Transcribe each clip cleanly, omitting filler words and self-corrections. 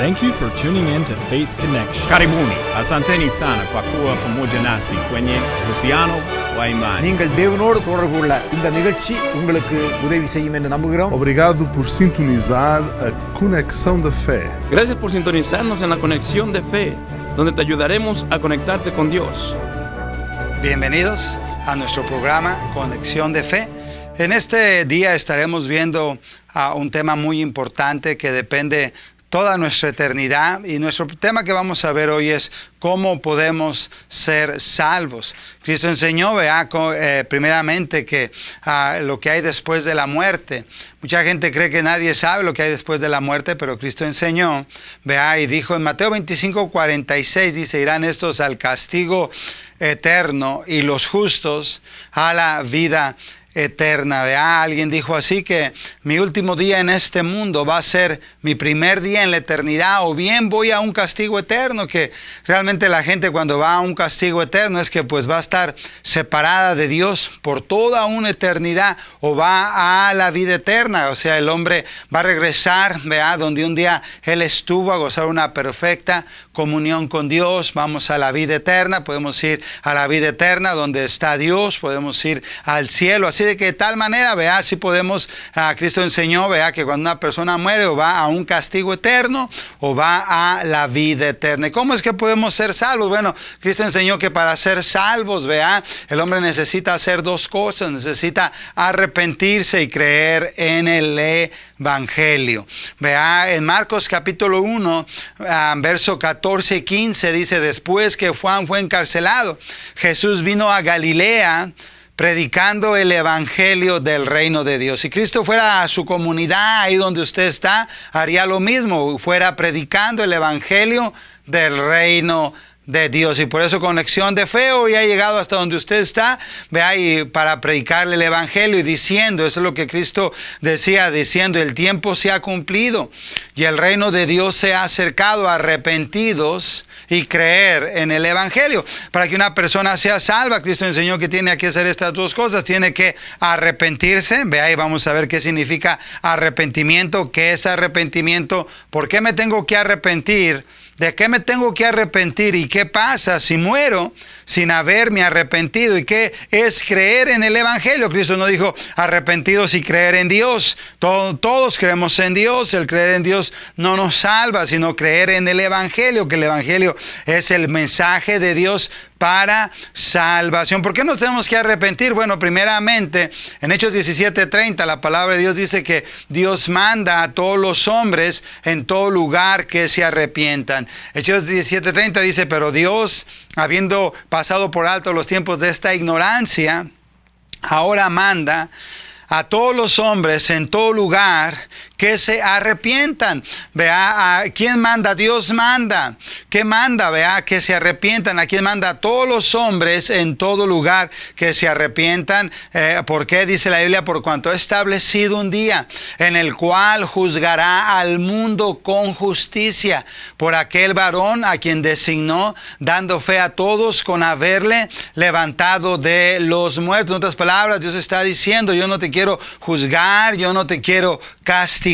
Thank you for tuning in to Faith Connection. Karibuni, asanteni sana kwa kuwa pamoja nasi kwenye uhusiano wa imani. நீங்கள் தேவனோடு தொடர்பு கொள்ள இந்த நிகழ்ச்சி உங்களுக்கு உதவி செய்யும் என்று நம்புகிறோம். Obrigado por sintonizar a Conexão da Fé. Gracias por sintonizarnos en la Conexión de Fe, donde te ayudaremos a conectarte con Dios. Bienvenidos a nuestro programa Conexión de Fe. En este día estaremos viendo un tema muy importante que depende toda nuestra eternidad, y nuestro tema que vamos a ver hoy es cómo podemos ser salvos. Cristo enseñó, primeramente que lo que hay después de la muerte. Mucha gente cree que nadie sabe lo que hay después de la muerte, pero Cristo enseñó, y dijo en Mateo 25:46, dice, irán estos al castigo eterno y los justos a la vida eterna. Alguien dijo así que mi último día en este mundo va a ser mi primer día en la eternidad, o bien voy a un castigo eterno, que realmente la gente cuando va a un castigo eterno es que pues va a estar separada de Dios por toda una eternidad, o va a la vida eterna, o sea, el hombre va a regresar, donde un día él estuvo, a gozar una perfecta comunión con Dios. Vamos a la vida eterna, podemos ir a la vida eterna donde está Dios, podemos ir al cielo, así de que de tal manera, si podemos, Cristo enseñó, que cuando una persona muere o va a un castigo eterno o va a la vida eterna. ¿Y cómo es que podemos ser salvos? Bueno, Cristo enseñó que para ser salvos, el hombre necesita hacer dos cosas, necesita arrepentirse y creer en el Evangelio. En Marcos capítulo 1, verso 14 y 15 dice, después que Juan fue encarcelado, Jesús vino a Galilea predicando el evangelio del reino de Dios. Si Cristo fuera a su comunidad, ahí donde usted está, haría lo mismo, fuera predicando el evangelio del reino de Dios. Y por eso Conexión de Fe hoy ha llegado hasta donde usted está, y para predicarle el evangelio y diciendo, eso es lo que Cristo decía, diciendo, el tiempo se ha cumplido y el reino de Dios se ha acercado, arrepentidos y creer en el evangelio. Para que una persona sea salva, Cristo enseñó que tiene que hacer estas dos cosas, tiene que arrepentirse, y vamos a ver qué significa arrepentimiento, qué es arrepentimiento, por qué me tengo que arrepentir, ¿de qué me tengo que arrepentir? ¿Y qué pasa si muero sin haberme arrepentido? ¿Y qué es creer en el evangelio? Cristo no dijo arrepentidos y creer en Dios. Todos creemos en Dios. El creer en Dios no nos salva, sino creer en el evangelio, que el evangelio es el mensaje de Dios para salvación. ¿Por qué nos tenemos que arrepentir? Bueno, primeramente, en Hechos 17:30, la palabra de Dios dice que Dios manda a todos los hombres en todo lugar que se arrepientan. Hechos 17:30 dice, pero Dios, habiendo pasado por alto los tiempos de esta ignorancia, ahora manda a todos los hombres en todo lugar que se arrepientan. ¿A quién manda? Dios manda. ¿Qué manda? Que se arrepientan. ¿A quién manda? A todos los hombres en todo lugar que se arrepientan. ¿Por qué? Dice la Biblia, por cuanto ha establecido un día en el cual juzgará al mundo con justicia por aquel varón a quien designó, dando fe a todos con haberle levantado de los muertos. En otras palabras, Dios está diciendo, yo no te quiero juzgar, yo no te quiero castigar,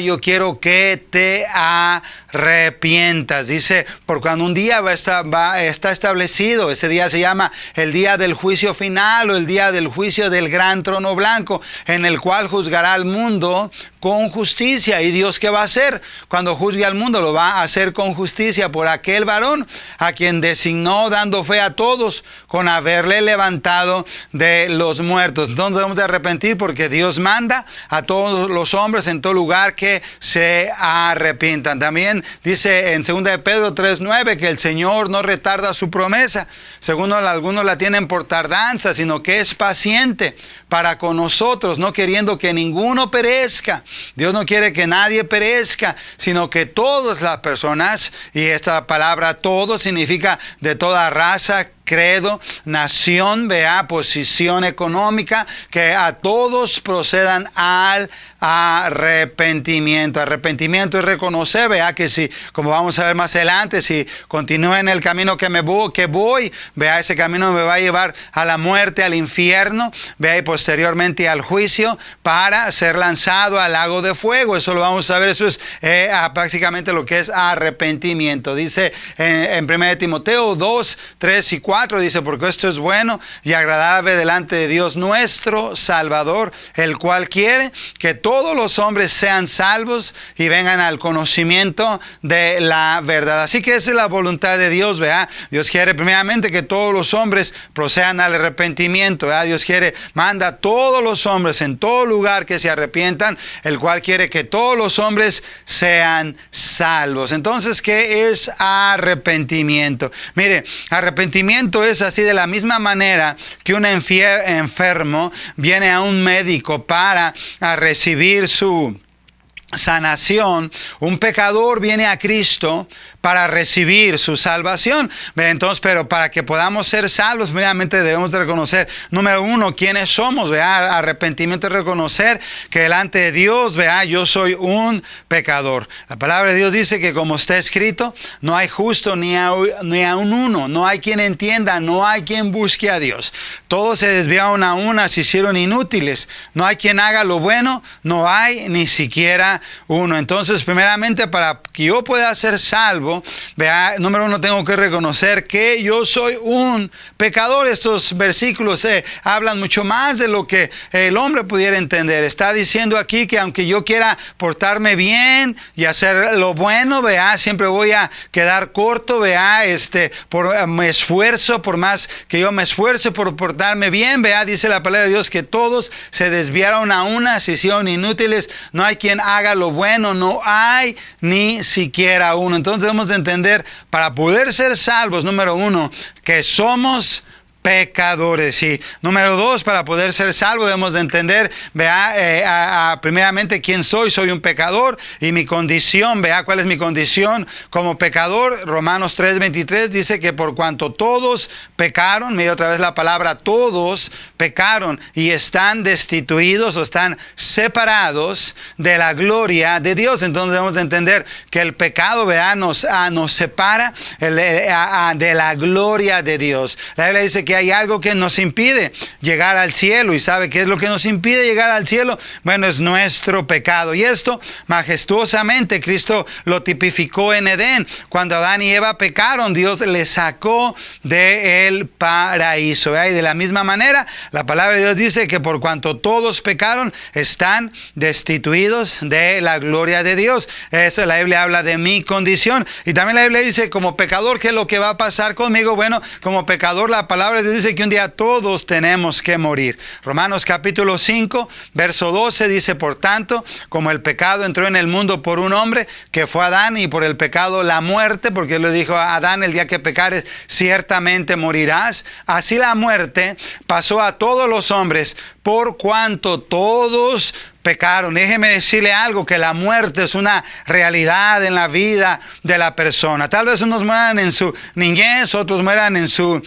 yo quiero que te arrepientas. Dice, por cuando un día está establecido, ese día se llama el día del juicio final, o el día del juicio del gran trono blanco, en el cual juzgará al mundo con justicia. ¿Y Dios qué va a hacer? Cuando juzgue al mundo, lo va a hacer con justicia por aquel varón a quien designó, dando fe a todos con haberle levantado de los muertos. Entonces debemos de arrepentir, porque Dios manda a todos los hombres en todo lugar que se arrepientan. También dice en 2 de Pedro 3:9 que el Señor no retarda su promesa, según algunos la tienen por tardanza, sino que es paciente para con nosotros, no queriendo que ninguno perezca. Dios no quiere que nadie perezca, sino que todas las personas, y esta palabra todo significa de toda raza, credo, nación, posición económica, que a todos procedan al arrepentimiento. Arrepentimiento es reconocer, vea, que si, como vamos a ver más adelante, si continúo en el camino que voy, vea, ese camino me va a llevar a la muerte, al infierno, vea, y posteriormente al juicio, para ser lanzado al lago de fuego. Eso lo vamos a ver. Eso es prácticamente lo que es arrepentimiento. Dice en 1 Timoteo 2, 3 y 4, dice: porque esto es bueno y agradable delante de Dios nuestro Salvador, el cual quiere que todos los hombres sean salvos y vengan al conocimiento de la verdad. Así que esa es la voluntad de Dios, ¿verdad? Dios quiere primeramente que todos los hombres procedan al arrepentimiento, ¿verdad? Dios manda a todos los hombres en todo lugar que se arrepientan, el cual quiere que todos los hombres sean salvos. Entonces, ¿qué es arrepentimiento? Mire, arrepentimiento es así, de la misma manera que un enfermo viene a un médico para recibir su sanación. Un pecador viene a Cristo para recibir su salvación. Entonces, pero para que podamos ser salvos, primeramente debemos de reconocer, número uno, quiénes somos. ¿Vea? Arrepentimiento es reconocer que delante de Dios, vea, yo soy un pecador. La palabra de Dios dice que, como está escrito, no hay justo ni a un uno, no hay quien entienda, no hay quien busque a Dios. Todos se desviaron a una, se hicieron inútiles. No hay quien haga lo bueno, no hay ni siquiera uno. Entonces, primeramente, para que yo pueda ser salvo, vea, número uno, tengo que reconocer que yo soy un pecador. Estos versículos hablan mucho más de lo que el hombre pudiera entender. Está diciendo aquí que aunque yo quiera portarme bien y hacer lo bueno, vea, siempre voy a quedar corto, vea, por mi esfuerzo, por más que yo me esfuerce por portarme bien, vea, dice la palabra de Dios que todos se desviaron a una, se hicieron inútiles, no hay quien haga lo bueno, no hay ni siquiera uno. Entonces debemos de entender, para poder ser salvos, número uno, que somos pecadores. Y número dos, para poder ser salvo debemos de entender, vea, primeramente quién soy. Soy un pecador y mi condición, vea, cuál es mi condición como pecador. Romanos 3:23 dice que por cuanto todos pecaron, mire otra vez la palabra, todos pecaron y están destituidos o están separados de la gloria de Dios. Entonces debemos de entender que el pecado, vea, nos separa de la gloria de Dios. La Biblia dice que hay algo que nos impide llegar al cielo. ¿Y sabe qué es lo que nos impide llegar al cielo? Bueno, es nuestro pecado. Y esto majestuosamente Cristo lo tipificó en Edén. Cuando Adán y Eva pecaron, Dios les sacó del paraíso. ¿Ve? Y de la misma manera, la palabra de Dios dice que por cuanto todos pecaron, están destituidos de la gloria de Dios. Eso la Biblia habla de mi condición. Y también la Biblia dice, como pecador, ¿qué es lo que va a pasar conmigo? Bueno, como pecador, la palabra de Dios dice que un día todos tenemos que morir. Romanos capítulo 5, verso 12 dice: por tanto, como el pecado entró en el mundo por un hombre, que fue Adán, y por el pecado la muerte, porque él le dijo a Adán: el día que pecares ciertamente morirás. Así la muerte pasó a todos los hombres, por cuanto todos pecaron. Déjeme decirle algo, que la muerte es una realidad en la vida de la persona. Tal vez unos mueran en su niñez, otros mueran en su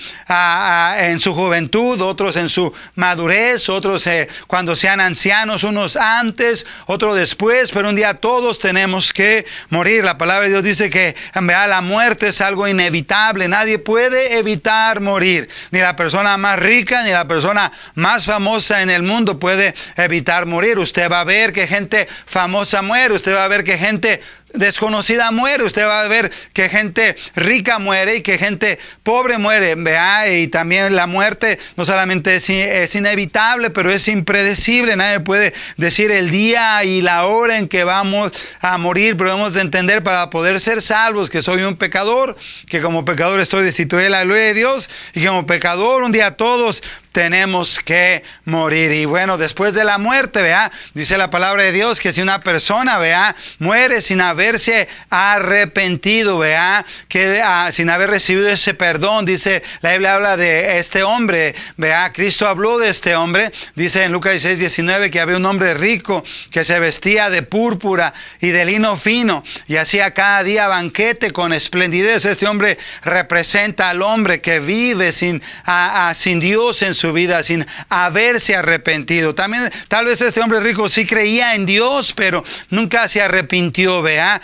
juventud, otros en su madurez, otros cuando sean ancianos, unos antes, otros después, pero un día todos tenemos que morir. La palabra de Dios dice que en verdad la muerte es algo inevitable. Nadie puede evitar morir. Ni la persona más rica, ni la persona más famosa en el mundo puede evitar morir. Usted va a ver que gente famosa muere, usted va a ver que gente desconocida muere, usted va a ver que gente rica muere y que gente pobre muere, ¿vea? Y también la muerte no solamente es inevitable, pero es impredecible. Nadie puede decir el día y la hora en que vamos a morir, pero debemos de entender, para poder ser salvos, que soy un pecador, que como pecador estoy destituido de la gloria de Dios, y que como pecador un día todos tenemos que morir. Y bueno, después de la muerte, vea, dice la palabra de Dios que si una persona, vea, muere sin haber haberse arrepentido, vea, que sin haber recibido ese perdón. Dice, la Biblia habla de este hombre, vea, Cristo habló de este hombre, dice en Lucas 16:19 que había un hombre rico que se vestía de púrpura y de lino fino y hacía cada día banquete con esplendidez. Este hombre representa al hombre que vive sin Dios en su vida, sin haberse arrepentido. También tal vez este hombre rico sí creía en Dios, pero nunca se arrepintió, vea.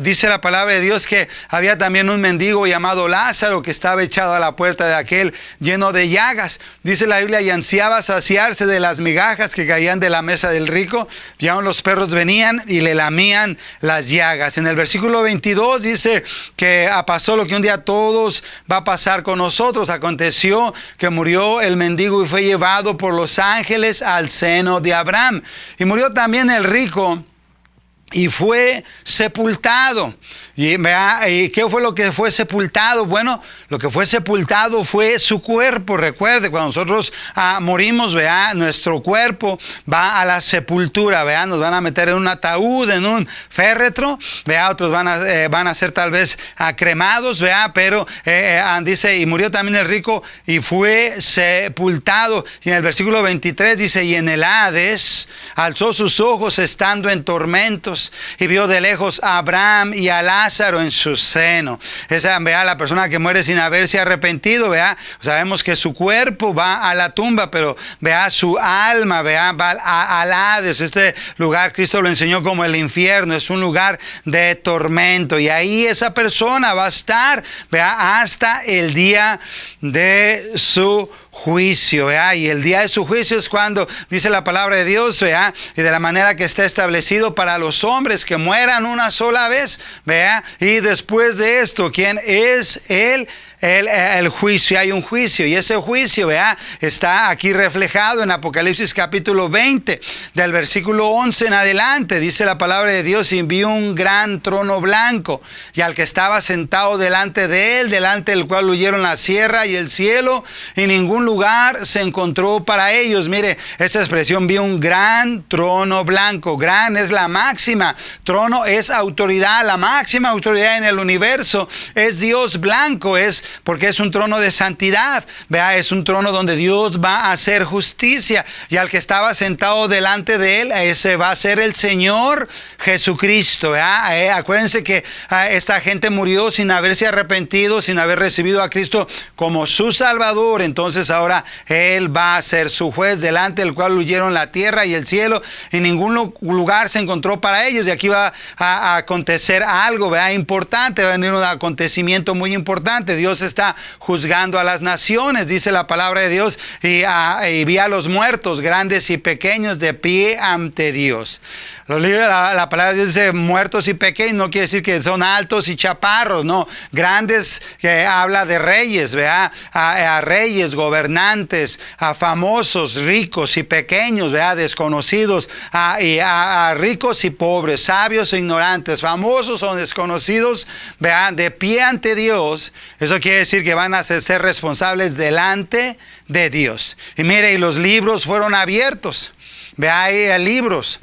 Dice la palabra de Dios que había también un mendigo llamado Lázaro que estaba echado a la puerta de aquel lleno de llagas. Dice la Biblia, y ansiaba saciarse de las migajas que caían de la mesa del rico, y aún los perros venían y le lamían las llagas. En el versículo 22 dice que pasó lo que un día a todos va a pasar con nosotros. Aconteció que murió el mendigo y fue llevado por los ángeles al seno de Abraham. Y murió también el rico y fue sepultado. ¿Y qué fue lo que fue sepultado? Bueno, lo que fue sepultado fue su cuerpo. Recuerde, cuando nosotros morimos, vea, nuestro cuerpo va a la sepultura, vea, nos van a meter en un ataúd, en un féretro, vea, otros van a ser tal vez cremados, vea, pero dice, y murió también el rico y fue sepultado. Y en el versículo 23 dice, y en el Hades alzó sus ojos estando en tormentos y vio de lejos a Abraham y a Lázaro en su seno. Esa, vea, la persona que muere sin haberse arrepentido, vea, sabemos que su cuerpo va a la tumba, pero vea, su alma, vea, va al Hades. Este lugar Cristo lo enseñó como el infierno, es un lugar de tormento, y ahí esa persona va a estar, vea, hasta el día de su juicio, ¿vea? Y el día de su juicio es cuando dice la palabra de Dios, ¿vea? Y de la manera que está establecido para los hombres que mueran una sola vez, ¿vea? Y después de esto, ¿quién es el juicio? Hay un juicio, y ese juicio, vea, está aquí reflejado en Apocalipsis capítulo 20, del versículo 11 en adelante. Dice la palabra de Dios, y vi un gran trono blanco, y al que estaba sentado delante de él, delante del cual huyeron la tierra y el cielo, y ningún lugar se encontró para ellos. Mire, esa expresión, vi un gran trono blanco. Gran es la máxima, trono es autoridad, la máxima autoridad en el universo es Dios. Blanco es porque es un trono de santidad, vea, es un trono donde Dios va a hacer justicia, y al que estaba sentado delante de él, ese va a ser el Señor Jesucristo, vea. Acuérdense que esta gente murió sin haberse arrepentido, sin haber recibido a Cristo como su Salvador. Entonces ahora Él va a ser su juez, delante del cual huyeron la tierra y el cielo, y ningún lugar se encontró para ellos. Y aquí va a acontecer algo, vea, importante, va a venir un acontecimiento muy importante. Dios está juzgando a las naciones, dice la palabra de Dios, y vi a los muertos, grandes y pequeños, de pie ante Dios. La palabra de Dios dice muertos y pequeños, no quiere decir que son altos y chaparros, no. Grandes, que habla de reyes, vea, a reyes, gobernantes, a famosos, ricos y pequeños, vea, desconocidos, a ricos y pobres, sabios e ignorantes, famosos o desconocidos, vea, de pie ante Dios. Eso quiere decir que van a ser responsables delante de Dios. Y mire, y los libros fueron abiertos, vea, hay libros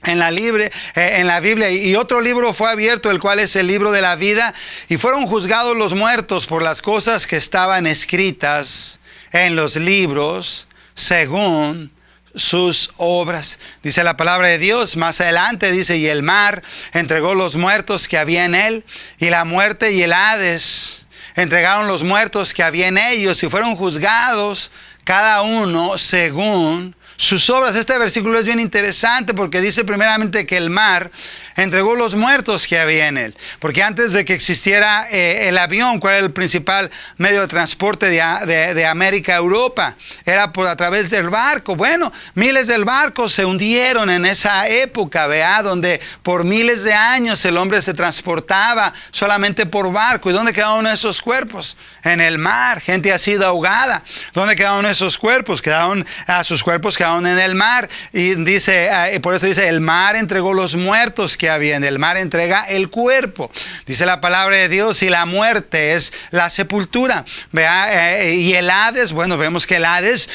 en la Biblia, y otro libro fue abierto, el cual es el libro de la vida, y fueron juzgados los muertos por las cosas que estaban escritas en los libros según sus obras. Dice la palabra de Dios más adelante, dice, y el mar entregó los muertos que había en él, y la muerte y el Hades entregaron los muertos que había en ellos, y fueron juzgados cada uno según sus obras. Este versículo es bien interesante porque dice primeramente que el mar entregó los muertos que había en él. Porque antes de que existiera el avión, ¿cuál era el principal medio de transporte de América a Europa? Era a través del barco. Bueno, miles de barcos se hundieron en esa época, vea, donde por miles de años el hombre se transportaba solamente por barco. ¿Y dónde quedaron esos cuerpos? En el mar. Gente ha sido ahogada. ¿Dónde quedaron esos cuerpos? Sus cuerpos quedaron en el mar. Y dice, por eso dice, el mar entregó los muertos que que había en el mar, entrega el cuerpo. Dice la palabra de Dios, y la muerte es la sepultura. Y el Hades, bueno, vemos que el Hades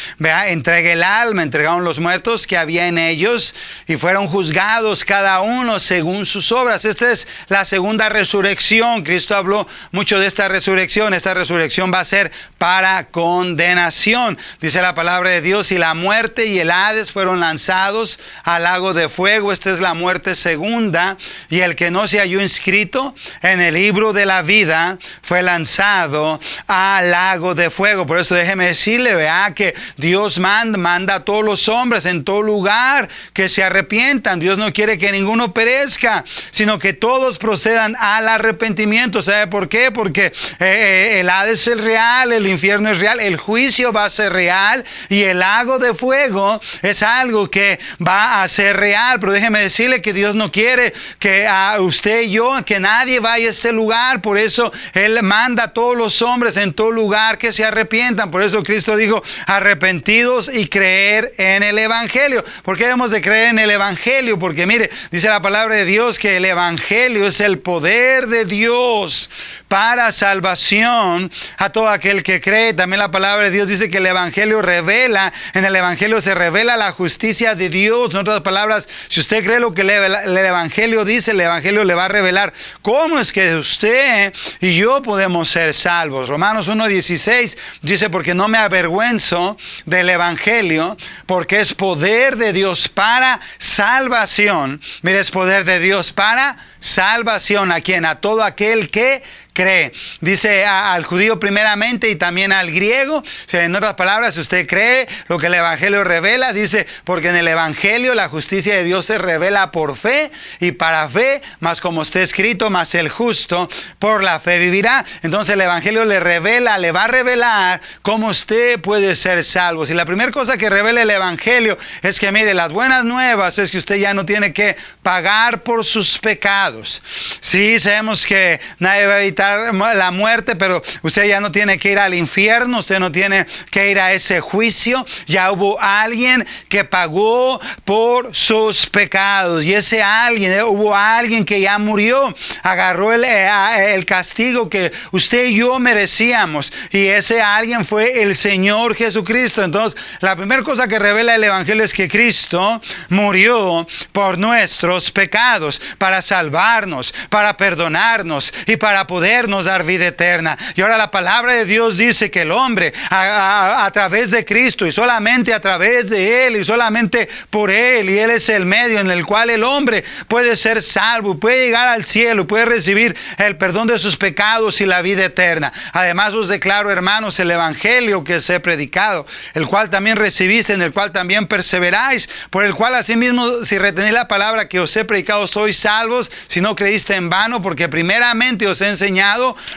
entrega el alma, entregaron los muertos que había en ellos y fueron juzgados cada uno según sus obras. Esta es la segunda resurrección. Cristo habló mucho de esta resurrección. Esta resurrección va a ser para condenación. Dice la palabra de Dios, y la muerte y el Hades fueron lanzados al lago de fuego. Esta es la muerte segunda, y el que no se halló inscrito en el libro de la vida fue lanzado al lago de fuego. Por eso déjeme decirle, vea que Dios manda a todos los hombres en todo lugar que se arrepientan. Dios no quiere que ninguno perezca, sino que todos procedan al arrepentimiento. ¿Sabe por qué? Porque el Hades es real, el infierno es real, el juicio va a ser real, y el lago de fuego es algo que va a ser real. Pero déjeme decirle que Dios no quiere que usted y yo, que nadie vaya a este lugar. Por eso Él manda a todos los hombres en todo lugar que se arrepientan. Por eso Cristo dijo, arrepentidos y creer en el Evangelio. ¿Por qué debemos de creer en el Evangelio? Porque mire, dice la palabra de Dios que el Evangelio es el poder de Dios para salvación a todo aquel que cree. También la palabra de Dios dice que el Evangelio revela, en el Evangelio se revela la justicia de Dios. En otras palabras, si usted cree lo que el Evangelio dice, el Evangelio le va a revelar cómo es que usted y yo podemos ser salvos. Romanos 1:16 dice, porque no me avergüenzo del Evangelio, porque es poder de Dios para salvación. Mire, es poder de Dios para salvación. ¿A quién? A todo aquel que cree. Dice al judío primeramente y también al griego. En otras palabras, si usted cree lo que el Evangelio revela, dice, porque en el Evangelio la justicia de Dios se revela por fe y para fe, más como está escrito, más el justo por la fe vivirá. Entonces el Evangelio le va a revelar cómo usted puede ser salvo. Si la primera cosa que revela el Evangelio es que, mire, las buenas nuevas es que usted ya no tiene que pagar por sus pecados. Sí, sabemos que nadie va a evitar la muerte, pero usted ya no tiene que ir al infierno, usted no tiene que ir a ese juicio. Ya hubo alguien que pagó por sus pecados, y ese alguien, hubo alguien que ya murió, agarró el castigo que usted y yo merecíamos, y ese alguien fue el Señor Jesucristo. Entonces, la primera cosa que revela el Evangelio es que Cristo murió por nuestros pecados, para salvarnos, para perdonarnos y para podernos dar vida eterna. Y ahora la palabra de Dios dice que el hombre a través de Cristo, y solamente a través de Él, y solamente por Él, y Él es el medio en el cual el hombre puede ser salvo, puede llegar al cielo, puede recibir el perdón de sus pecados y la vida eterna. Además os declaro, hermanos, el Evangelio que os he predicado, el cual también recibiste, en el cual también perseveráis, por el cual asimismo, si retenéis la palabra que os he predicado, sois salvos, si no creíste en vano, porque primeramente os he enseñado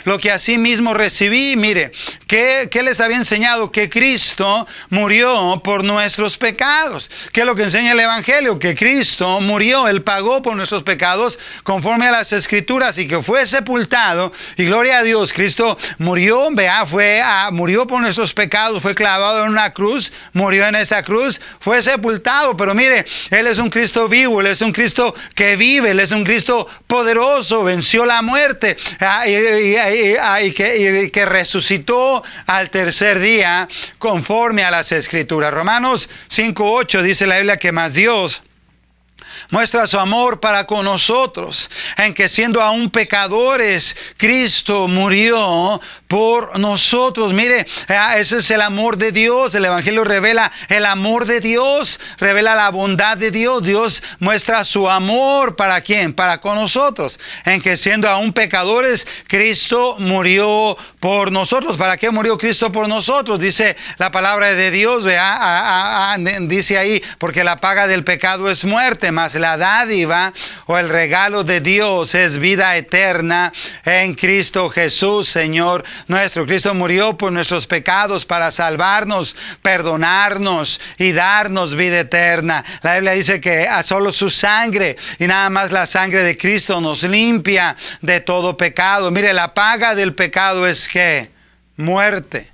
lo que asimismo recibí. Mire, ¿qué les había enseñado? Que Cristo murió por nuestros pecados. ¿Qué es lo que enseña el Evangelio? Que Cristo murió, Él pagó por nuestros pecados conforme a las Escrituras, y que fue sepultado. Y gloria a Dios, Cristo murió, murió por nuestros pecados, fue clavado en una cruz, murió en esa cruz, fue sepultado. Pero mire, Él es un Cristo vivo, Él es un Cristo que vive, Él es un Cristo poderoso, venció la muerte, y que resucitó al tercer día conforme a las Escrituras. Romanos 5:8 dice la Biblia que más Dios muestra su amor para con nosotros, en que siendo aún pecadores, Cristo murió por nosotros. Mire, ese es el amor de Dios. El Evangelio revela el amor de Dios, revela la bondad de Dios. Dios muestra su amor, ¿para quién? Para con nosotros, en que siendo aún pecadores, Cristo murió por nosotros. ¿Para qué murió Cristo por nosotros? Dice la palabra de Dios, dice ahí, porque la paga del pecado es muerte, mas la dádiva o el regalo de Dios es vida eterna en Cristo Jesús, Señor nuestro. Cristo murió por nuestros pecados para salvarnos, perdonarnos y darnos vida eterna. La Biblia dice que a solo su sangre, y nada más la sangre de Cristo, nos limpia de todo pecado. Mire, la paga del pecado es ¿qué? Muerte.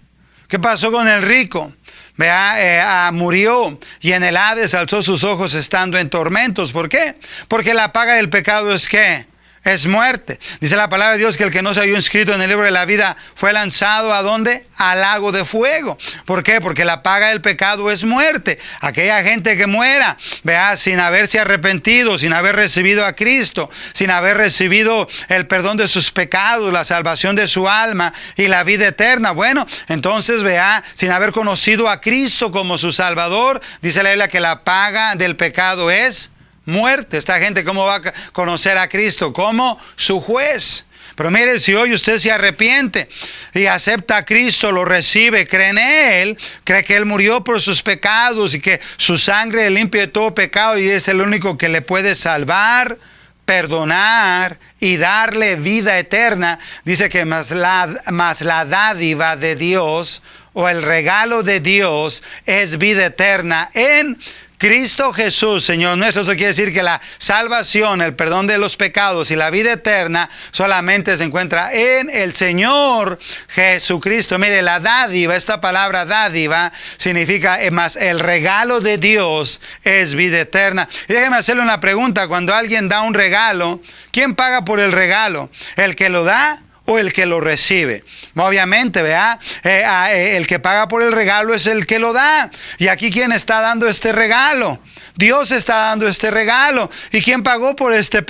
¿Qué pasó con el rico? vea, murió y en el Hades alzó sus ojos estando en tormentos. ¿Por qué? Porque la paga del pecado es ¿qué? Es muerte. Dice la palabra de Dios que el que no se halló inscrito en el libro de la vida fue lanzado ¿a dónde? Al lago de fuego. ¿Por qué? Porque la paga del pecado es muerte. Aquella gente que muera, vea, sin haberse arrepentido, sin haber recibido a Cristo, sin haber recibido el perdón de sus pecados, la salvación de su alma y la vida eterna. Bueno, entonces vea, sin haber conocido a Cristo como su Salvador, dice la Biblia que la paga del pecado es muerte. Esta gente, ¿cómo va a conocer a Cristo? Como su juez. Pero mire, si hoy usted se arrepiente y acepta a Cristo, lo recibe, cree en Él, cree que Él murió por sus pecados y que su sangre le limpia de todo pecado y es el único que le puede salvar, perdonar y darle vida eterna, dice que más la dádiva de Dios o el regalo de Dios es vida eterna en Cristo Jesús, Señor nuestro. Eso quiere decir que la salvación, el perdón de los pecados y la vida eterna solamente se encuentra en el Señor Jesucristo. Mire, la dádiva, esta palabra dádiva significa más el regalo de Dios es vida eterna. Y déjeme hacerle una pregunta. Cuando alguien da un regalo, ¿quién paga por el regalo? ¿El que lo da o el que lo recibe? Obviamente, ¿verdad? El que paga por el regalo es el que lo da. Y aquí, ¿quién está dando este regalo? Dios está dando este regalo. ¿Y quién pagó por este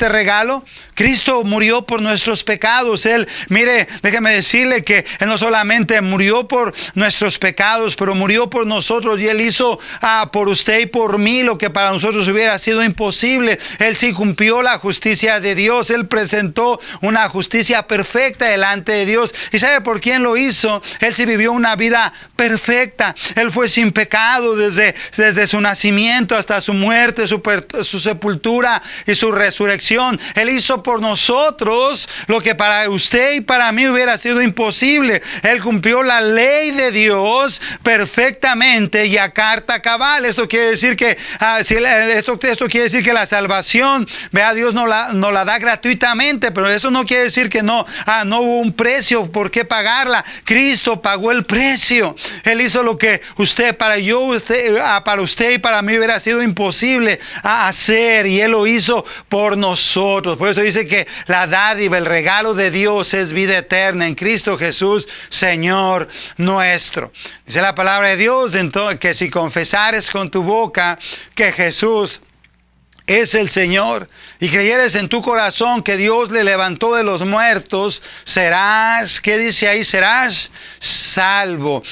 regalo? Cristo murió por nuestros pecados. Él, mire, déjeme decirle que Él no solamente murió por nuestros pecados, pero murió por nosotros. Y Él hizo por usted y por mí lo que para nosotros hubiera sido imposible. Él sí cumplió la justicia de Dios. Él presentó una justicia perfecta delante de Dios. ¿Y sabe por quién lo hizo? Él sí vivió una vida perfecta. Él fue sin pecado desde su nacimiento hasta su muerte, su sepultura y su resurrección. Él hizo por nosotros lo que para usted y para mí hubiera sido imposible. Él cumplió la ley de Dios perfectamente y a carta cabal. Eso quiere decir que esto quiere decir que la salvación, vea, Dios no la da gratuitamente, pero eso no quiere decir que no hubo un precio por qué pagarla. Cristo pagó el precio. Él hizo lo que para usted y para mí hubiera sido imposible hacer, y Él lo hizo por nosotros. Por eso dice que la dádiva, el regalo de Dios es vida eterna en Cristo Jesús, Señor nuestro. Dice la palabra de Dios entonces que si confesares con tu boca que Jesús es el Señor y creyeres en tu corazón que Dios le levantó de los muertos, serás, ¿qué dice ahí? Serás salvo.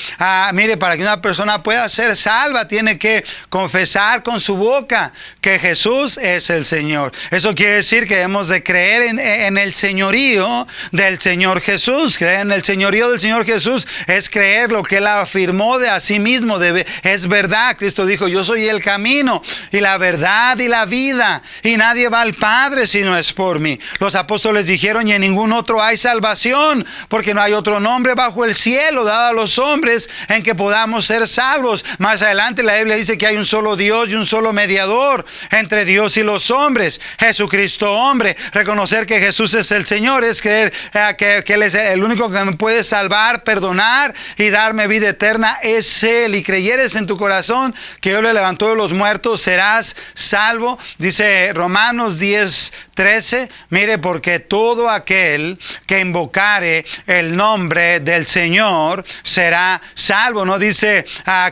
Mire, para que una persona pueda ser salva, tiene que confesar con su boca que Jesús es el Señor. Eso quiere decir que debemos de creer en el señorío del Señor Jesús. Creer en el señorío del Señor Jesús es creer lo que Él afirmó de a sí mismo. Es verdad. Cristo dijo, yo soy el camino y la verdad y la vida, y nadie va al Padre si no es por mí. Los apóstoles dijeron, y en ningún otro hay salvación, porque no hay otro nombre bajo el cielo dado a los hombres en que podamos ser salvos. Más adelante la Biblia dice que hay un solo Dios y un solo mediador entre Dios y los hombres, Jesucristo hombre. Reconocer que Jesús es el Señor es creer que Él es el único que me puede salvar, perdonar y darme vida eterna, es Él. Y creyeres en tu corazón que Dios le levantó de los muertos, serás salvo. Dice Romanos 10:13, mire, porque todo aquel que invocare el nombre del Señor será salvo. No dice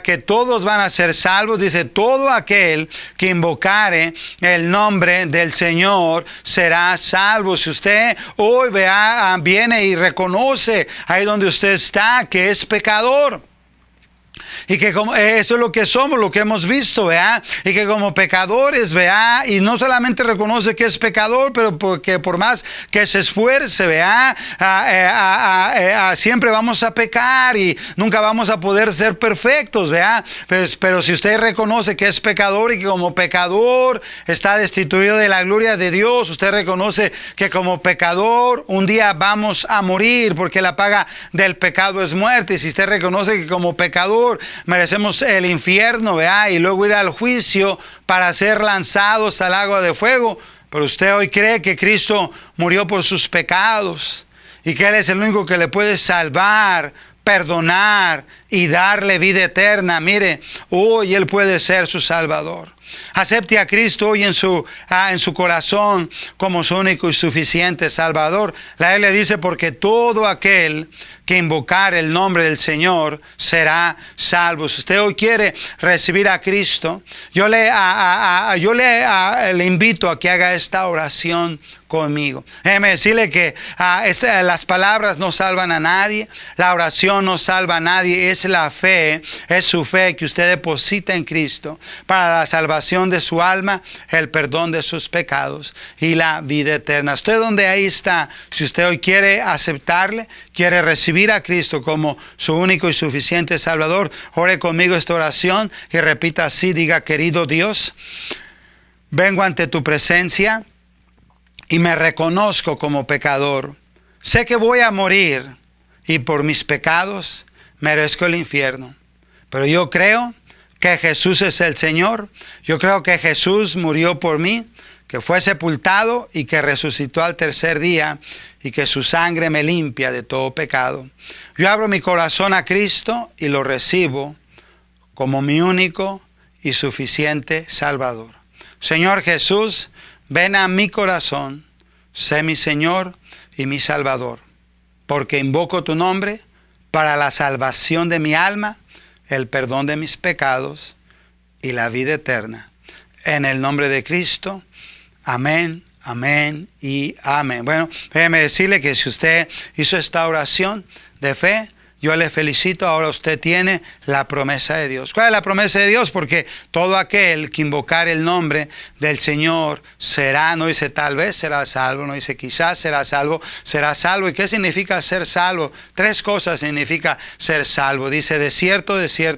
que todos van a ser salvos, dice todo aquel que invocare el nombre del Señor será salvo. Si usted hoy viene y reconoce ahí donde usted está que es pecador, y que como eso es lo que somos, lo que hemos visto, ¿verdad? Y que como pecadores, ¿verdad? Y no solamente reconoce que es pecador, pero porque por más que se esfuerce, ¿verdad? Siempre vamos a pecar y nunca vamos a poder ser perfectos, ¿verdad? Pero si usted reconoce que es pecador y que como pecador está destituido de la gloria de Dios, usted reconoce que como pecador un día vamos a morir, porque la paga del pecado es muerte. Y si usted reconoce que como pecador merecemos el infierno, ¿verdad? Y luego ir al juicio para ser lanzados al lago de fuego, pero usted hoy cree que Cristo murió por sus pecados y que Él es el único que le puede salvar, perdonar y darle vida eterna, mire, hoy Él puede ser su Salvador. Acepte a Cristo hoy en su corazón como su único y suficiente Salvador. La Biblia dice, porque todo aquel que invocar el nombre del Señor será salvo. Si usted hoy quiere recibir a Cristo, yo le invito a que haga esta oración conmigo. Déjeme decirle que las palabras no salvan a nadie, la oración no salva a nadie, es la fe, es su fe que usted deposita en Cristo para la salvación de su alma, el perdón de sus pecados y la vida eterna. Usted donde ahí está, si usted hoy quiere aceptarle, quiere recibir a Cristo como su único y suficiente Salvador, ore conmigo esta oración y repita así, diga: querido Dios, vengo ante tu presencia y me reconozco como pecador. Sé que voy a morir y por mis pecados merezco el infierno. Pero yo creo que Jesús es el Señor. Yo creo que Jesús murió por mí, que fue sepultado y que resucitó al tercer día y que su sangre me limpia de todo pecado. Yo abro mi corazón a Cristo y lo recibo como mi único y suficiente Salvador. Señor Jesús, ven a mi corazón, sé mi Señor y mi Salvador, porque invoco tu nombre para la salvación de mi alma, el perdón de mis pecados y la vida eterna. En el nombre de Cristo, amén, amén y amén. Bueno, déjeme decirle que si usted hizo esta oración de fe, yo le felicito. Ahora usted tiene la promesa de Dios. ¿Cuál es la promesa de Dios? Porque todo aquel que invocar el nombre del Señor será, no dice tal vez será salvo, no dice quizás será salvo, será salvo. ¿Y qué significa ser salvo? Tres cosas significa ser salvo. Dice, de cierto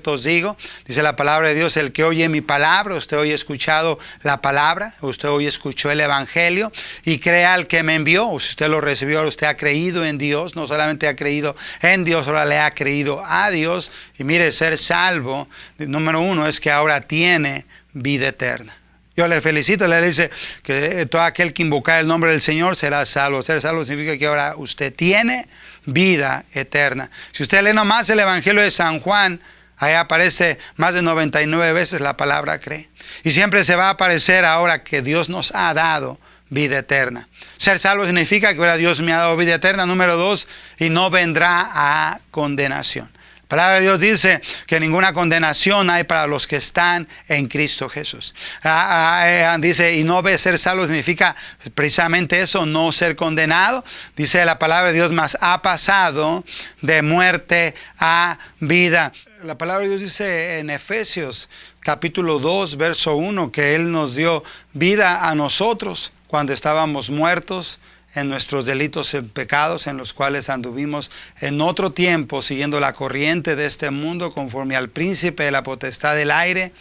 os digo, dice la palabra de Dios, el que oye mi palabra, usted hoy ha escuchado la palabra, usted hoy escuchó el Evangelio y crea al que me envió. Usted lo recibió, usted ha creído en Dios, no solamente ha creído en Dios, ahora le ha creído a Dios. Y mire, ser salvo, número uno, es que ahora tiene vida eterna. Yo le felicito, le dice que todo aquel que invocar el nombre del Señor será salvo. Ser salvo significa que ahora usted tiene vida eterna. Si usted lee nomás el Evangelio de San Juan, ahí aparece más de 99 veces la palabra cree. Y siempre se va a aparecer ahora que Dios nos ha dado vida eterna. Ser salvo significa que ahora Dios me ha dado vida eterna. Número dos, y no vendrá a condenación. La palabra de Dios dice que ninguna condenación hay para los que están en Cristo Jesús. Dice, y no ve ser salvo significa precisamente eso, no ser condenado. Dice la palabra de Dios, mas ha pasado de muerte a vida. La palabra de Dios dice en Efesios capítulo 2, verso 1, que Él nos dio vida a nosotros cuando estábamos muertos en nuestros delitos y pecados, en los cuales anduvimos en otro tiempo, siguiendo la corriente de este mundo, conforme al príncipe de la potestad del aire,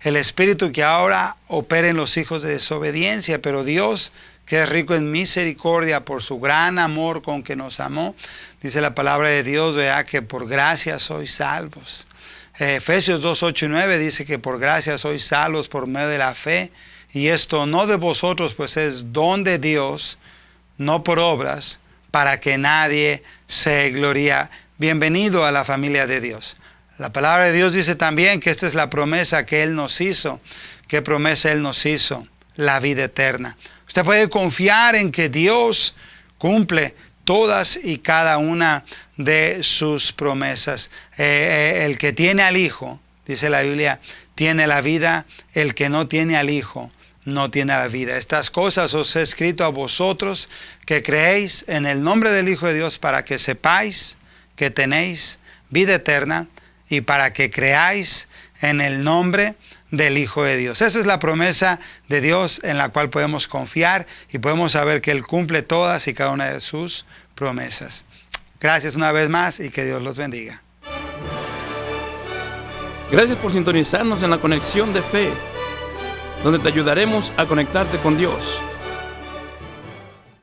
el espíritu que ahora opera en los hijos de desobediencia. Pero Dios, que es rico en misericordia por su gran amor con que nos amó, dice la palabra de Dios, vea que por gracia sois salvos. Efesios 2, 8 y 9 dice que por gracia sois salvos por medio de la fe, y esto no de vosotros, pues es don de Dios, no por obras, para que nadie se gloríe. Bienvenido a la familia de Dios. La palabra de Dios dice también que esta es la promesa que Él nos hizo. ¿Qué promesa Él nos hizo? La vida eterna. Usted puede confiar en que Dios cumple todas y cada una de sus promesas. El que tiene al Hijo, dice la Biblia, tiene la vida. El que no tiene al Hijo no tiene la vida. Estas cosas os he escrito a vosotros que creéis en el nombre del Hijo de Dios, para que sepáis que tenéis vida eterna y para que creáis en el nombre del Hijo de Dios. Esa es la promesa de Dios en la cual podemos confiar y podemos saber que Él cumple todas y cada una de sus promesas. Gracias una vez más y que Dios los bendiga. Gracias por sintonizarnos en la Conexión de Fe, donde te ayudaremos a conectarte con Dios.